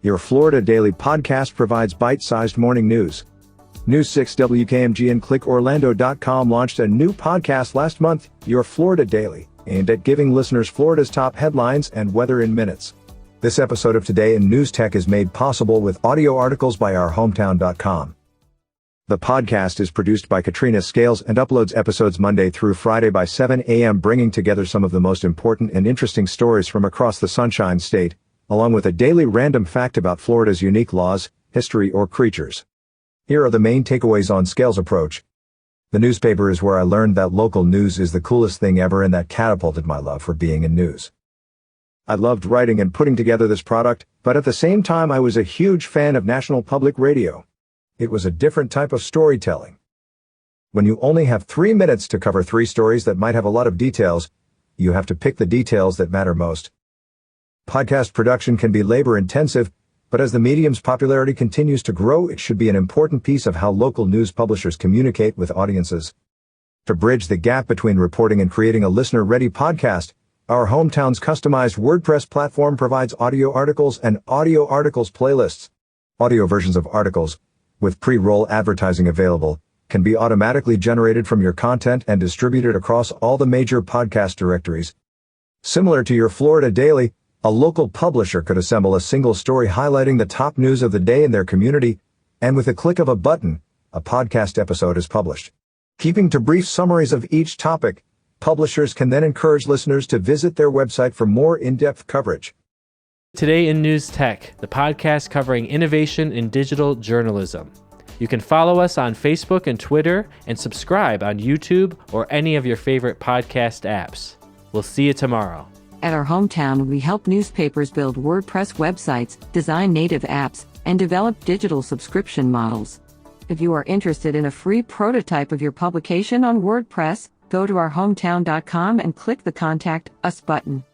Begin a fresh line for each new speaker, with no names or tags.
Your Florida Daily podcast provides bite-sized morning news. News 6 WKMG and ClickOrlando.com launched a new podcast last month, Your Florida Daily, aimed at giving listeners Florida's top headlines and weather in minutes. This episode of Today in News Tech is made possible with audio articles by ourhometown.com. The podcast is produced by Katrina Scales and uploads episodes Monday through Friday by 7 a.m., bringing together some of the most important and interesting stories from across the Sunshine State, along with a daily random fact about Florida's unique laws, history, or creatures. Here are the main takeaways on Scales' approach. The newspaper is where I learned that local news is the coolest thing ever, and that catapulted my love for being in news. I loved writing and putting together this product, but at the same time I was a huge fan of National Public Radio. It was a different type of storytelling. When you only have 3 minutes to cover 3 stories that might have a lot of details, you have to pick the details that matter most. Podcast production can be labor-intensive, but as the medium's popularity continues to grow, it should be an important piece of how local news publishers communicate with audiences. To bridge the gap between reporting and creating a listener-ready podcast, our hometown's customized WordPress platform provides audio articles and audio articles playlists. Audio versions of articles, with pre-roll advertising available, can be automatically generated from your content and distributed across all the major podcast directories. Similar to Your Florida Daily, a local publisher could assemble a single story highlighting the top news of the day in their community, and with a click of a button, a podcast episode is published. Keeping to brief summaries of each topic, publishers can then encourage listeners to visit their website for more in-depth coverage.
Today in News Tech, the podcast covering innovation in digital journalism. You can follow us on Facebook and Twitter, and subscribe on YouTube or any of your favorite podcast apps. We'll see you tomorrow.
At our hometown, we help newspapers build WordPress websites, design native apps, and develop digital subscription models. If you are interested in a free prototype of your publication on WordPress, go to ourhometown.com and click the Contact Us button.